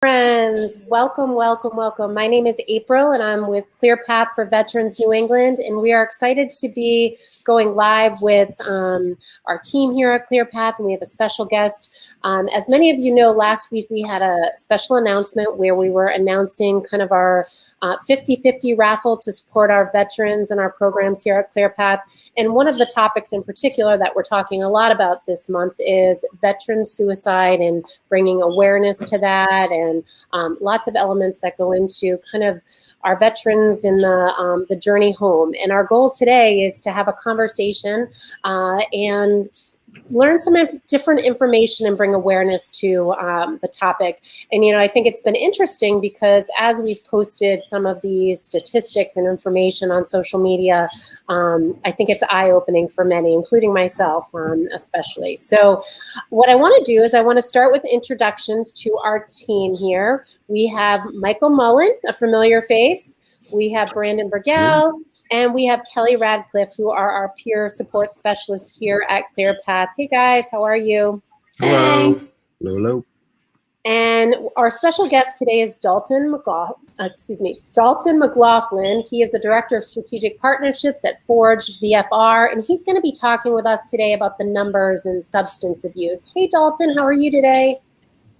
Friends, welcome, welcome, welcome. My name is April, and I'm with ClearPath for Veterans New England, and we are excited to be going live with our team here at ClearPath, and we have a special guest. As many of you know, last week we had a special announcement where we were announcing kind of our 50-50 raffle to support our veterans and our programs here at ClearPath. And one of the topics in particular that we're talking a lot about this month is veteran suicide and bringing awareness to that, and lots of elements that go into kind of our veterans in the journey home. And our goal today is to have a conversation and learn some different information and bring awareness to the topic. And, I think it's been interesting because as we've posted some of these statistics and information on social media, I think it's eye-opening for many, including myself, especially. So what I want to do is I want to start with introductions to our team here. We have Michael Mullen, a familiar face. We have Brandon Grille, and we have Kelly Radcliffe, who are our peer support specialists here at ClearPath. Hey guys, how are you? Hello. Hey. Hello. And our special guest today is Dalton McLaughlin. He is the Director of Strategic Partnerships at Forge VFR, and he's going to be talking with us today about the numbers and substance abuse. Hey Dalton, how are you today?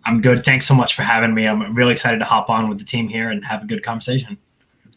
I'm good. Thanks so much for having me. I'm really excited to hop on with the team here and have a good conversation.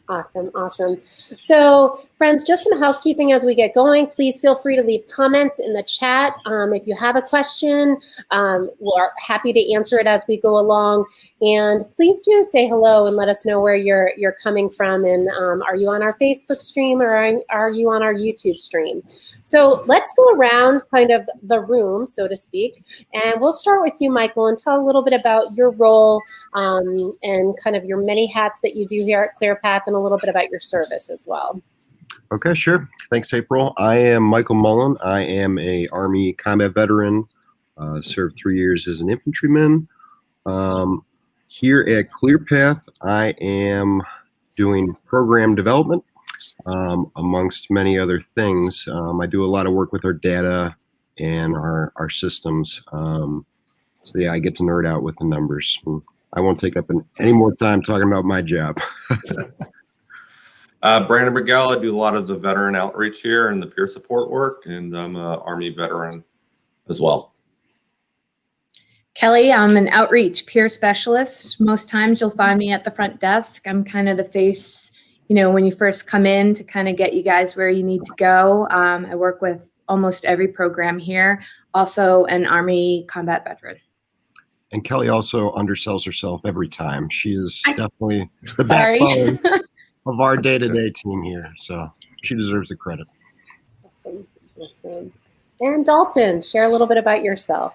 Awesome, awesome. So, friends, just some housekeeping as we get going. Please feel free to leave comments in the chat. If you have a question, we're happy to answer it as we go along. And please do say hello and let us know where you're coming from. And are you on our Facebook stream or are you on our YouTube stream? So let's go around kind of the room, so to speak. And we'll start with you, Michael, and tell a little bit about your role and kind of your many hats that you do here at ClearPath, and a little bit about your service as well. Okay, sure. Thanks, April. I am Michael Mullen. I am a Army combat veteran. Served 3 years as an infantryman. Here at ClearPath, I am doing program development, amongst many other things. I do a lot of work with our data and our systems. So yeah, I get to nerd out with the numbers. I won't take up any more time talking about my job. Brandon Grille, I do a lot of the veteran outreach here and the peer support work, and I'm an Army veteran as well. Kelly, I'm an outreach peer specialist. Most times you'll find me at the front desk. I'm kind of the face, when you first come in to kind of get you guys where you need to go. I work with almost every program here. Also an Army combat veteran. And Kelly also undersells herself every time. She is definitely the backbone of our day-to-day team here, so she deserves the credit. Awesome, awesome. And Dalton, share a little bit about yourself.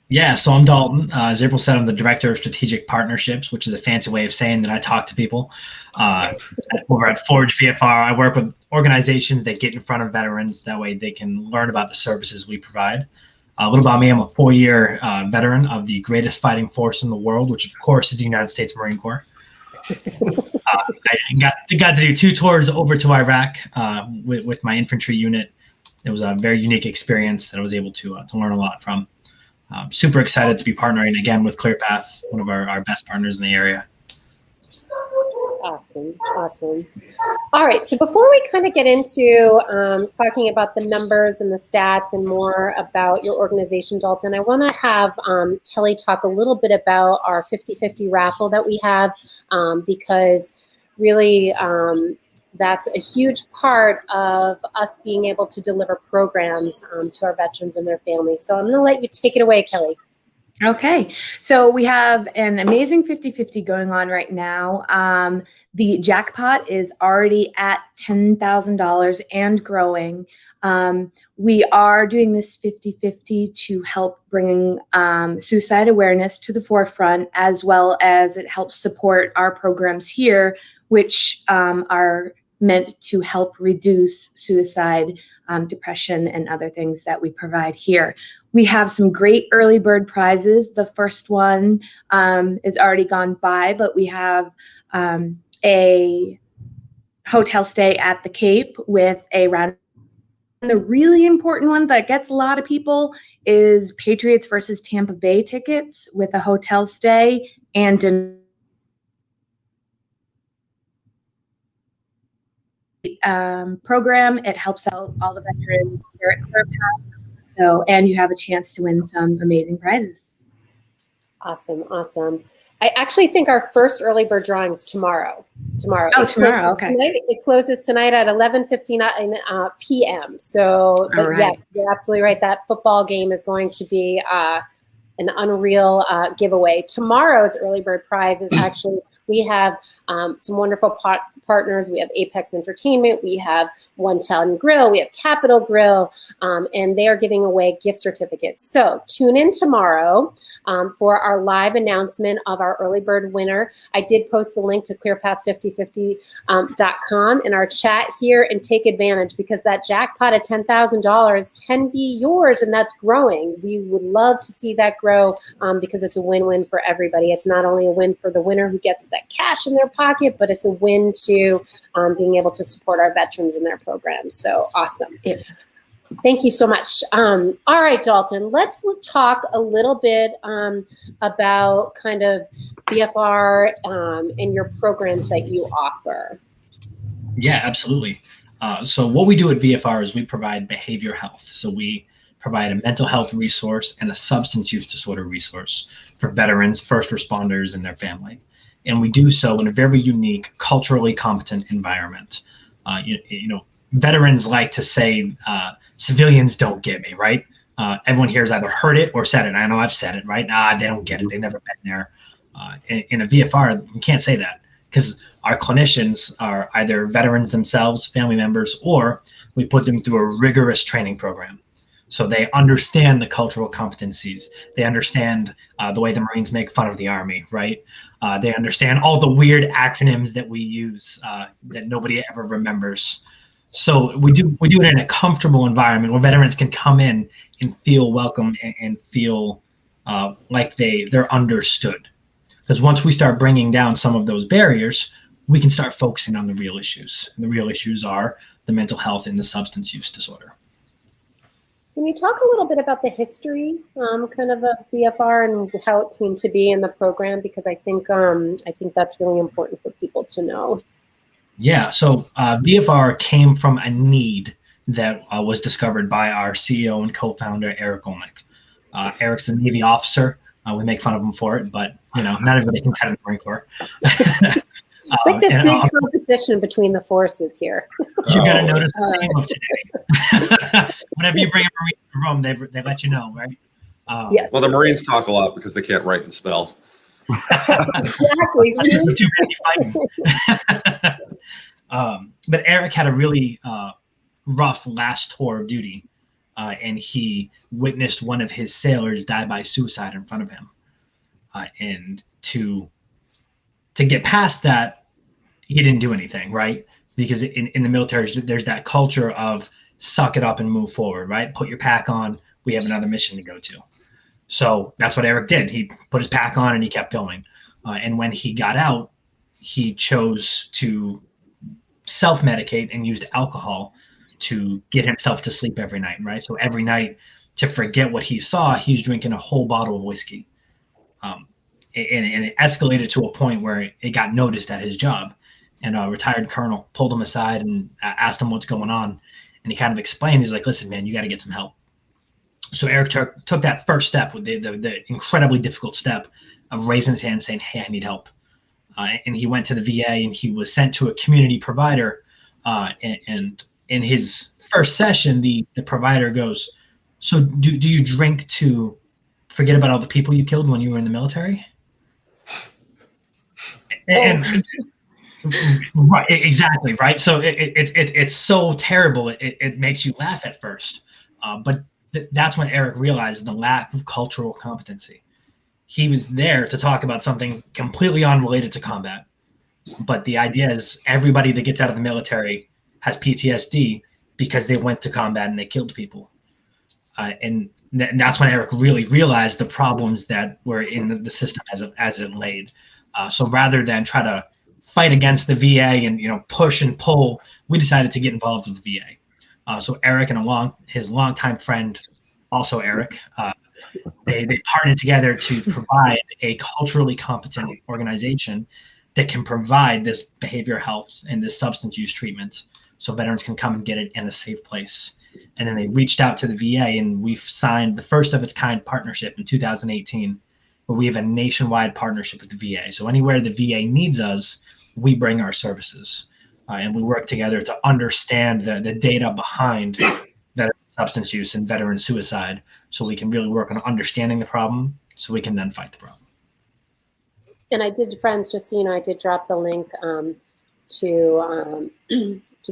Yeah, so I'm Dalton. As April said, I'm the Director of Strategic Partnerships, which is a fancy way of saying that I talk to people. Over at Forge VFR, I work with organizations that get in front of veterans. That way they can learn about the services we provide. A little about me, I'm a 4-year veteran of the greatest fighting force in the world, which of course is the United States Marine Corps. I got to do 2 tours over to Iraq with my infantry unit. It was a very unique experience that I was able to learn a lot from. Super excited to be partnering again with ClearPath, one of our best partners in the area. Awesome, awesome. All right, so before we kind of get into talking about the numbers and the stats and more about your organization, Dalton, I want to have Kelly talk a little bit about our 50-50 raffle that we have, because really that's a huge part of us being able to deliver programs to our veterans and their families. So I'm going to let you take it away, Kelly. Okay, so we have an amazing 50-50 going on right now. The jackpot is already at $10,000 and growing. We are doing this 50-50 to help bring suicide awareness to the forefront, as well as it helps support our programs here, which are meant to help reduce suicide, depression, and other things that we provide here. We have some great early bird prizes. The first one is already gone by, but we have a hotel stay at the Cape with a round. And the really important one that gets a lot of people is Patriots versus Tampa Bay tickets with a hotel stay and program. It helps out all the veterans here at Clear Path. So, and you have a chance to win some amazing prizes. Awesome, awesome. I actually think our first early bird drawing is tomorrow. Oh, tomorrow, okay. It closes tonight at 11:59 p.m. So, but right. yes, you're absolutely right. That football game is going to be an unreal giveaway. Tomorrow's early bird prize is actually, we have some wonderful partners. We have Apex Entertainment, we have One Town Grille, we have Capital Grille, and they are giving away gift certificates. So tune in tomorrow for our live announcement of our early bird winner. I did post the link to clearpath5050.com in our chat here, and take advantage, because that jackpot of $10,000 can be yours, and that's growing. We would love to see that grow because it's a win-win for everybody. It's not only a win for the winner who gets that cash in their pocket, but it's a win to being able to support our veterans in their programs. So awesome. Yes. Thank you so much. All right, Dalton, let's talk a little bit about kind of VFR and your programs that you offer. Yeah, absolutely. So what we do at VFR is we provide behavior health. So we provide a mental health resource and a substance use disorder resource for veterans, first responders, and their family. And we do so in a very unique, culturally competent environment. You know, veterans like to say, civilians don't get me, right? Everyone here has either heard it or said it. I know I've said it, right? They don't get it. They've never been there. In a VFR, you can't say that, because our clinicians are either veterans themselves, family members, or we put them through a rigorous training program. So they understand the cultural competencies. They understand the way the Marines make fun of the Army, right? They understand all the weird acronyms that we use that nobody ever remembers. So we do it in a comfortable environment where veterans can come in and feel welcome and feel like they're understood. Because once we start bringing down some of those barriers, we can start focusing on the real issues. And the real issues are the mental health and the substance use disorder. Can you talk a little bit about the history kind of VFR and how it came to be in the program? Because I think that's really important for people to know. Yeah, so VFR came from a need that was discovered by our CEO and co-founder, Eric Olnick. Eric's a Navy officer. We make fun of him for it, but you know, not everybody can cut in the Marine Corps. It's like this big competition between the forces here. You got to notice the name of today. Whenever you bring a Marine in the room, they let you know, right? Yes. Well, the Marines talk a lot because they can't write and spell. Exactly. Too busy fighting. But Eric had a really rough last tour of duty, and he witnessed one of his sailors die by suicide in front of him. And to get past that, he didn't do anything, right? Because in the military, there's that culture of suck it up and move forward, right? Put your pack on. We have another mission to go to. So that's what Eric did. He put his pack on and he kept going. And when he got out, he chose to self-medicate and used alcohol to get himself to sleep every night, right? So every night, to forget what he saw, he's drinking a whole bottle of whiskey. And it escalated to a point where it got noticed at his job. And a retired colonel pulled him aside and asked him what's going on. And he kind of explained, he's like, listen, man, you got to get some help. So Eric took that first step, with the incredibly difficult step of raising his hand and saying, hey, I need help. And he went to the VA and he was sent to a community provider. And in his first session, the provider goes, so do you drink to forget about all the people you killed when you were in the military? And right, exactly, right. So it's so terrible. It makes you laugh at first, but that's when Eric realized the lack of cultural competency. He was there to talk about something completely unrelated to combat, but the idea is everybody that gets out of the military has PTSD because they went to combat and they killed people, and that's when Eric really realized the problems that were in the system as it laid. So rather than try to fight against the VA and push and pull, we decided to get involved with the VA. So Eric and his longtime friend, also Eric, They partnered together to provide a culturally competent organization that can provide this behavioral health and this substance use treatment so veterans can come and get it in a safe place. And then they reached out to the VA, and we've signed the first of its kind partnership in 2018, where we have a nationwide partnership with the VA. So anywhere the VA needs us, we bring our services. And we work together to understand the data behind veteran substance use and veteran suicide, so we can really work on understanding the problem so we can then fight the problem. And I did, friends, just so you know, I did drop the link to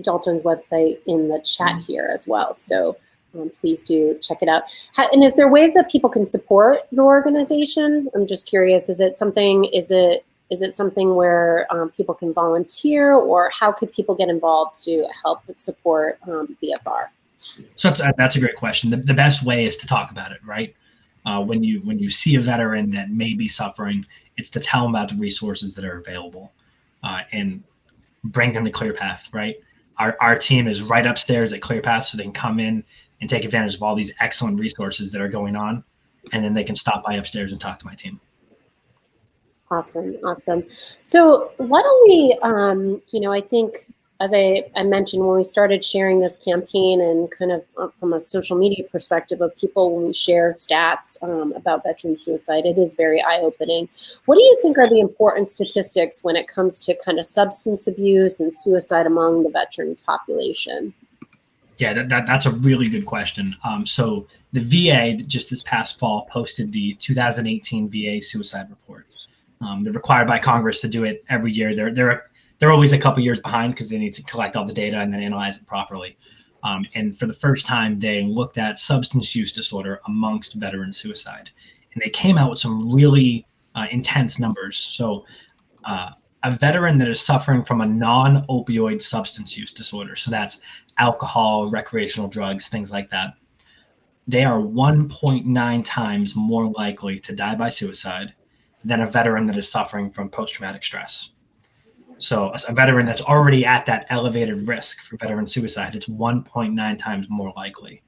Dalton's website in the chat here as well. So please do check it out. And is there ways that people can support your organization? I'm just curious. Is it something where people can volunteer, or how could people get involved to help support VFR? So that's a great question. The best way is to talk about it, right? When you see a veteran that may be suffering, it's to tell them about the resources that are available and bring them to ClearPath, right? Our team is right upstairs at ClearPath, so they can come in and take advantage of all these excellent resources that are going on, and then they can stop by upstairs and talk to my team. Awesome. So why don't we, I think, as I mentioned, when we started sharing this campaign and kind of from a social media perspective of people, when we share stats about veteran suicide, it is very eye-opening. What do you think are the important statistics when it comes to kind of substance abuse and suicide among the veteran population? Yeah, that's a really good question. So the VA, just this past fall, posted the 2018 VA suicide report. They're required by Congress to do it every year. They're always a couple years behind because they need to collect all the data and then analyze it properly. And for the first time, they looked at substance use disorder amongst veteran suicide. And they came out with some really intense numbers. So a veteran that is suffering from a non-opioid substance use disorder, so that's alcohol, recreational drugs, things like that, they are 1.9 times more likely to die by suicide than a veteran that is suffering from post-traumatic stress. So a veteran that's already at that elevated risk for veteran suicide, it's 1.9 times more likely.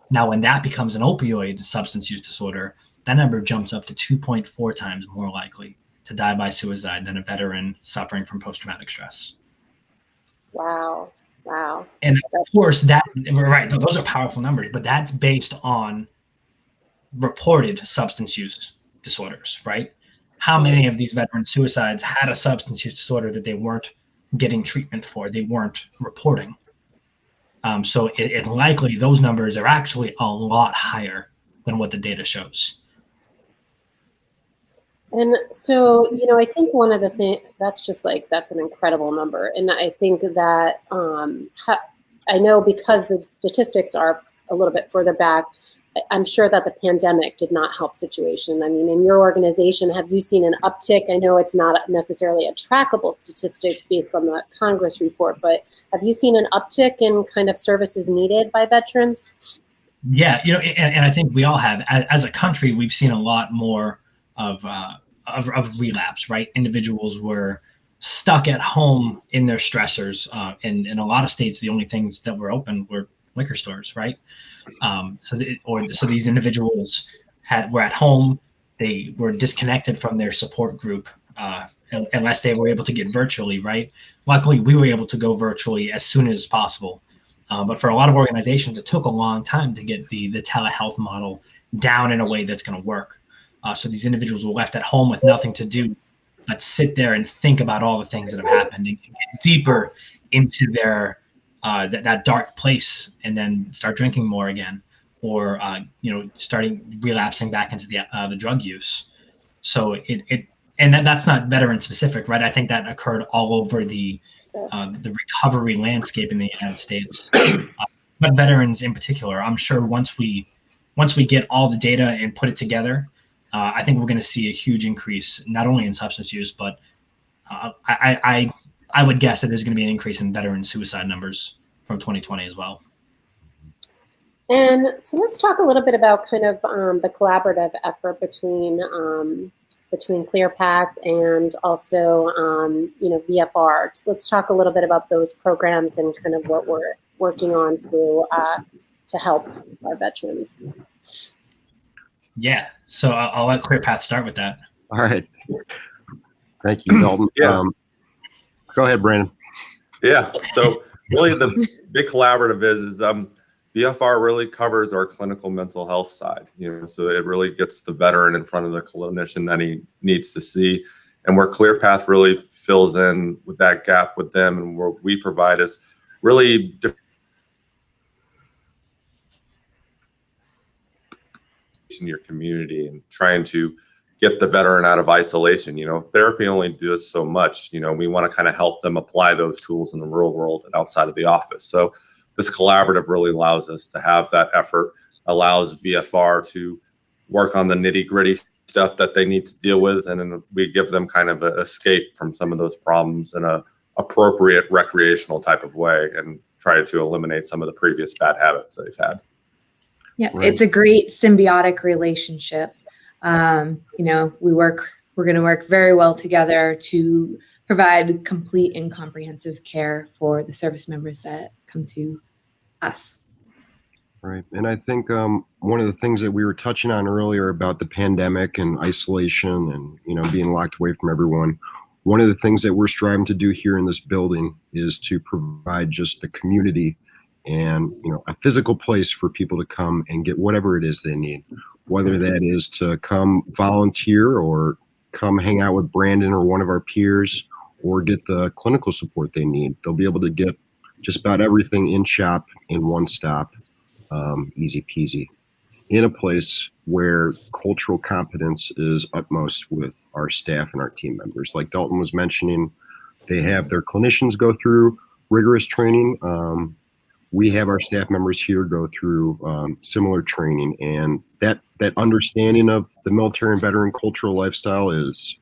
Now, when that becomes an opioid substance use disorder, that number jumps up to 2.4 times more likely to die by suicide than a veteran suffering from post-traumatic stress. Wow. And of course, right, those are powerful numbers, but that's based on reported substance use disorders, right? How many of these veteran suicides had a substance use disorder that they weren't getting treatment for, they weren't reporting? So it's likely those numbers are actually a lot higher than what the data shows. And so, I think one of the things that's an incredible number. And I think that I know because the statistics are a little bit further back, I'm sure that the pandemic did not help situation. I mean, in your organization, have you seen an uptick? I know it's not necessarily a trackable statistic based on the Congress report, but have you seen an uptick in kind of services needed by veterans? Yeah, and I think we all have. As a country, we've seen a lot more of relapse, right? Individuals were stuck at home in their stressors. And in a lot of states, the only things that were open were liquor stores, right? So these individuals were at home. They were disconnected from their support group unless they were able to get virtually, right? Luckily, we were able to go virtually as soon as possible. But for a lot of organizations, it took a long time to get the telehealth model down in a way that's going to work. So these individuals were left at home with nothing to do but sit there and think about all the things that have happened and get deeper into their that dark place, and then start drinking more again, or starting relapsing back into the drug use. So that's not veteran specific, right? I think that occurred all over the recovery landscape in the United States, but veterans in particular. I'm sure once we get all the data and put it together, I think we're going to see a huge increase, not only in substance use, but I would guess that there's going to be an increase in veteran suicide numbers from 2020 as well. And so let's talk a little bit about kind of the collaborative effort between ClearPath and also VFR. Let's talk a little bit about those programs and kind of what we're working on to help our veterans. Yeah. So I'll let ClearPath start with that. All right. Thank you, Dalton. Yeah. Go ahead, Brandon. Yeah. So really the big collaborative is BFR really covers our clinical mental health side, so it really gets the veteran in front of the clinician that he needs to see. And where ClearPath really fills in with that gap with them, and what we provide is really in your community and trying to get the veteran out of isolation. Therapy only does so much. We want to kind of help them apply those tools in the real world and outside of the office. So this collaborative really allows us to have that effort, allows VFR to work on the nitty-gritty stuff that they need to deal with, and then we give them kind of an escape from some of those problems in a appropriate recreational type of way, and try to eliminate some of the previous bad habits they've had. Yeah, Right. It's a great symbiotic relationship. We're going to work very well together to provide complete and comprehensive care for the service members that come to us. Right. And I think one of the things that we were touching on earlier about the pandemic and isolation and, being locked away from everyone, one of the things that we're striving to do here in this building is to provide just the community and, a physical place for people to come and get whatever it is they need, whether that is to come volunteer or come hang out with Brandon or one of our peers or get the clinical support they need. They'll be able to get just about everything in shop in one stop. Easy peasy, in a place where cultural competence is utmost with our staff and our team members. Like Dalton was mentioning, they have their clinicians go through rigorous training. We have our staff members here go through similar training, and that understanding of the military and veteran cultural lifestyle it's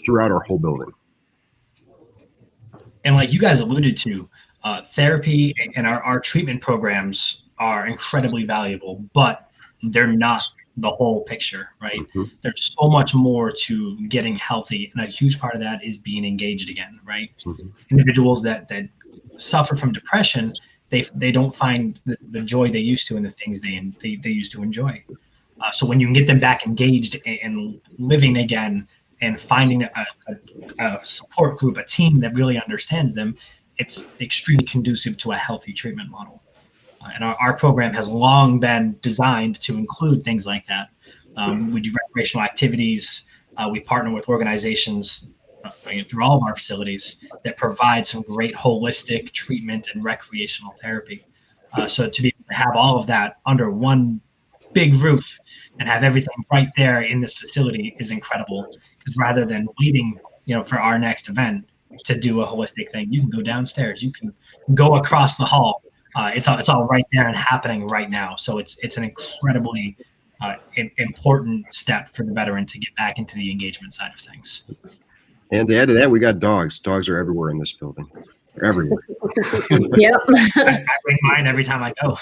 throughout our whole building. And like you guys alluded to, therapy and our treatment programs are incredibly valuable, but they're not the whole picture, right? Mm-hmm. There's so much more to getting healthy, and a huge part of that is being engaged again, right? Mm-hmm. Individuals that suffer from depression, they don't find the joy they used to in the things they used to enjoy. So when you can get them back engaged and living again and finding a support group, a team that really understands them, it's extremely conducive to a healthy treatment model. And our program has long been designed to include things like that. We do recreational activities. We partner with organizations through all of our facilities that provide some great holistic treatment and recreational therapy. So to be able to have all of that under one big roof and have everything right there in this facility is incredible. Because rather than waiting, for our next event to do a holistic thing, you can go downstairs, you can go across the hall. It's all right there and happening right now. So it's an incredibly important step for the veteran to get back into the engagement side of things. And to add to that, we got dogs. Dogs are everywhere in this building. They're everywhere. Yep. I bring mine every time I go.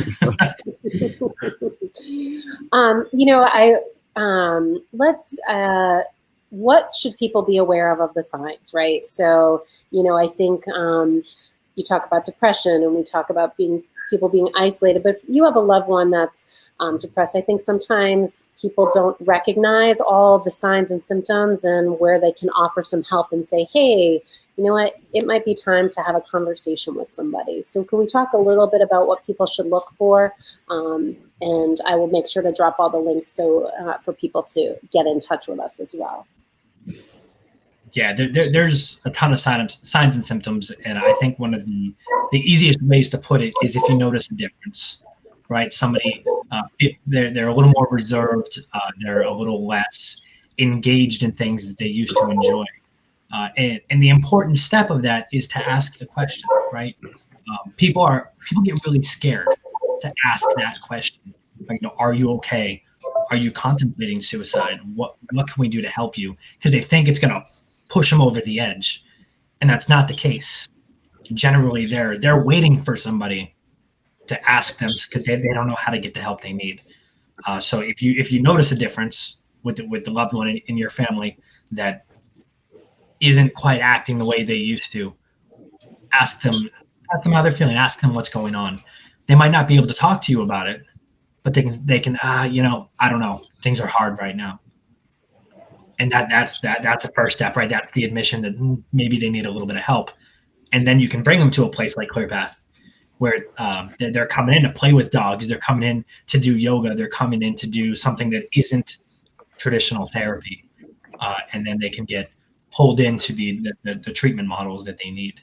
What should people be aware of the signs, right? So, I think you talk about depression and we talk about people being isolated, but if you have a loved one that's depressed, I think sometimes people don't recognize all the signs and symptoms and where they can offer some help and say, hey, you know what, it might be time to have a conversation with somebody. So can we talk a little bit about what people should look for? And I will make sure to drop all the links for people to get in touch with us as well. Yeah, there's a ton of signs and symptoms, and I think one of the easiest ways to put it is if you notice a difference, right? Somebody they're a little more reserved, they're a little less engaged in things that they used to enjoy, and the important step of that is to ask the question, right? People get really scared to ask that question. Like, are you okay? Are you contemplating suicide? What can we do to help you? Because they think it's gonna push them over the edge, and that's not the case. Generally, they're waiting for somebody to ask them because they don't know how to get the help they need. So if you notice a difference with the loved one in your family that isn't quite acting the way they used to, ask them how they're feeling. Ask them what's going on. They might not be able to talk to you about it, but they can I don't know, things are hard right now. And that's a first step, right? That's the admission that maybe they need a little bit of help. And then you can bring them to a place like ClearPath, where they're coming in to play with dogs. They're coming in to do yoga. They're coming in to do something that isn't traditional therapy. And then they can get pulled into the treatment models that they need.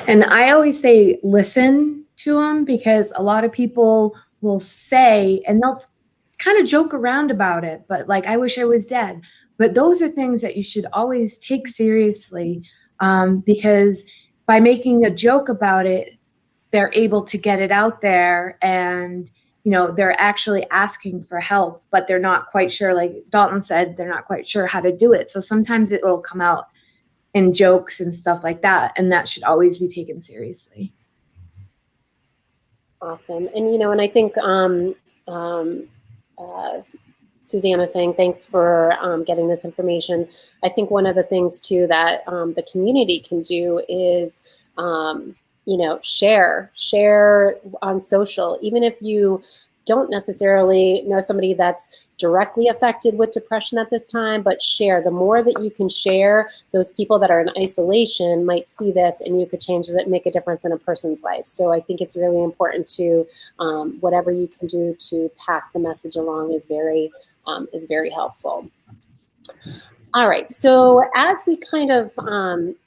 And I always say, listen to them, because a lot of people will say, and they'll kind of joke around about it, but like, I wish I was dead. But those are things that you should always take seriously, because by making a joke about it, they're able to get it out there, and they're actually asking for help, but they're not quite sure. Like Dalton said, they're not quite sure how to do it. So sometimes it will come out in jokes and stuff like that, and that should always be taken seriously. Awesome. And I think Susanna saying thanks for getting this information. I think one of the things too that the community can do is share on social, even if you don't necessarily know somebody that's directly affected with depression at this time, but share. The more that you can share, those people that are in isolation might see this, and you could change that, make a difference in a person's life. So I think it's really important to, whatever you can do to pass the message along is very helpful. All right, so as we kind of,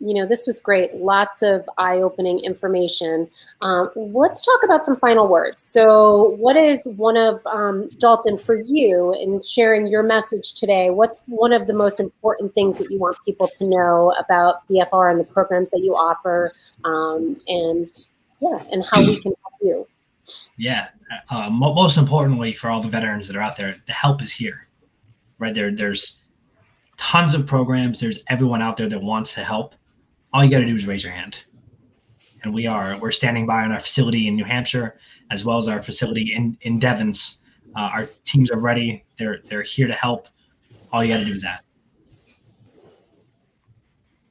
this was great, lots of eye-opening information. Let's talk about some final words. So what is one of, Dalton, for you in sharing your message today, what's one of the most important things that you want people to know about VFR and the programs that you offer, and how we can help you? Yeah, most importantly for all the veterans that are out there, the help is here, right? There's tons of programs. There's everyone out there that wants to help. All you got to do is raise your hand. And we're standing by on our facility in New Hampshire, as well as our facility in Devens. Our teams are ready. They're here to help. All you got to do is that.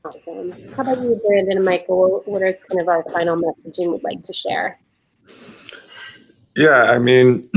Awesome. How about you, Brandon and Michael? What is kind of our final messaging we'd like to share? Yeah, I mean,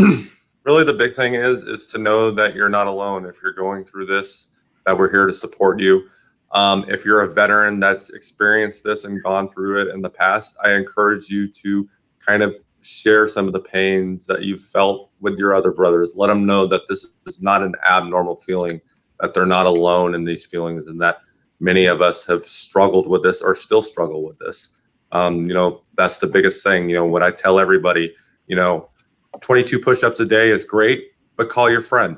really the big thing is to know that you're not alone if you're going through this, that we're here to support you. If you're a veteran that's experienced this and gone through it in the past, I encourage you to kind of share some of the pains that you've felt with your other brothers. Let them know that this is not an abnormal feeling, that they're not alone in these feelings, and that many of us have struggled with this or still struggle with this. That's the biggest thing. What I tell everybody, 22 push-ups a day is great, but call your friend.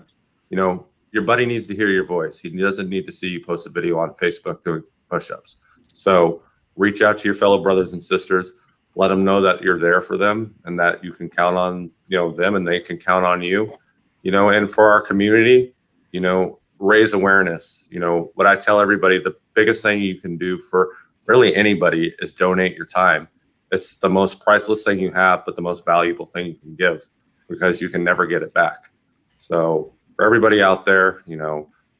Your buddy needs to hear your voice. He doesn't need to see you post a video on Facebook doing push-ups. So reach out to your fellow brothers and sisters. Let them know that you're there for them and that you can count on, them, and they can count on you. And for our community, raise awareness. What I tell everybody, the biggest thing you can do for really anybody is donate your time. It's the most priceless thing you have, but the most valuable thing you can give, because you can never get it back. So for everybody out there,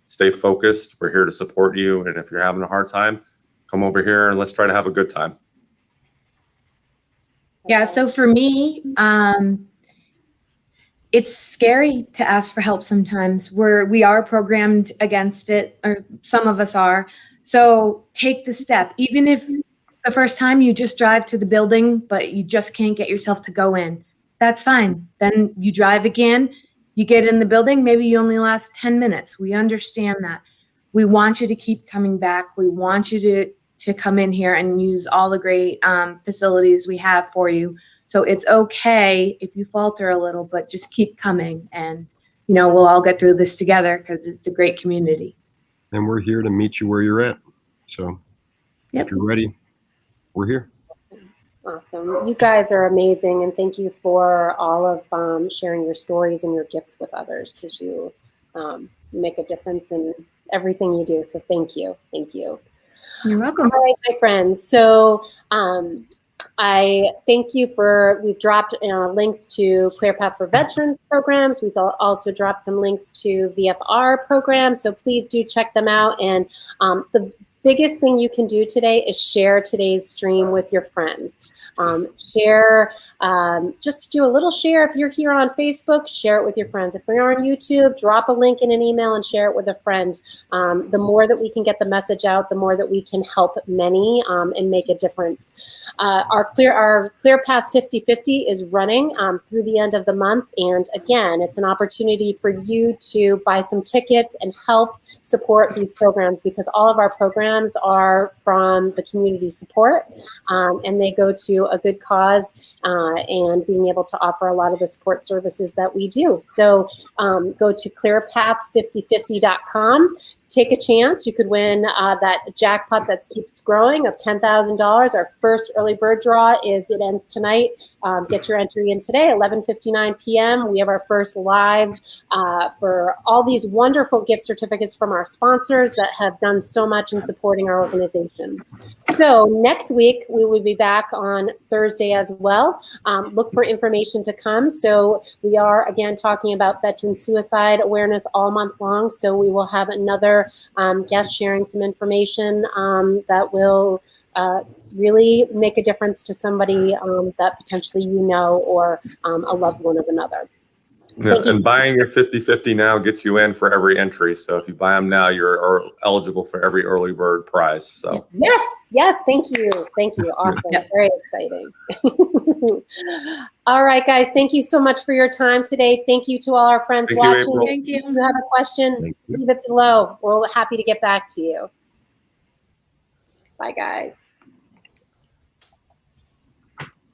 stay focused. We're here to support you. And if you're having a hard time, come over here and let's try to have a good time. Yeah. So for me, it's scary to ask for help sometimes. We are programmed against it, or some of us are. So take the step. Even if the first time you just drive to the building, but you just can't get yourself to go in, that's fine. Then you drive again. You get in the building, maybe you only last 10 minutes. We understand that. We want you to keep coming back. We want you to come in here and use all the great facilities we have for you. So it's okay if you falter a little, but just keep coming, and we'll all get through this together, because it's a great community. And we're here to meet you where you're at. So Yep. If you're ready, we're here. Awesome. You guys are amazing, and thank you for all of sharing your stories and your gifts with others, because you make a difference in everything you do. So thank you. Thank you. You're welcome. All right, my friends. So I thank you we've dropped links to ClearPath for Veterans programs. We've also dropped some links to VFR programs. So please do check them out. And the biggest thing you can do today is share today's stream with your friends. Share just do a little share. If you're here on Facebook, share it with your friends. If you're on YouTube, drop a link in an email and share it with a friend. The more that we can get the message out, the more that we can help many and make a difference. Our ClearPath 50/50 is running through the end of the month. And again, it's an opportunity for you to buy some tickets and help support these programs, because all of our programs are from the community support and they go to a good cause and being able to offer a lot of the support services that we do. So go to clearpath5050.com. Take a chance. You could win that jackpot that keeps growing of $10,000. Our first early bird draw it ends tonight. Get your entry in today, 11:59 p.m. We have our first live for all these wonderful gift certificates from our sponsors that have done so much in supporting our organization. So next week, we will be back on Thursday as well. Look for information to come. So we are, again, talking about veteran suicide awareness all month long. So we will have another guest sharing some information that will really make a difference to somebody that potentially you know or a loved one of another. Yeah, and buying your 50/50 now gets you in for every entry. So if you buy them now, you're eligible for every early bird prize. So yes, thank you, awesome, very exciting. All right, guys, thank you so much for your time today. Thank you to all our friends watching. Thank you. If you have a question, leave it below. We're happy to get back to you. Bye, guys.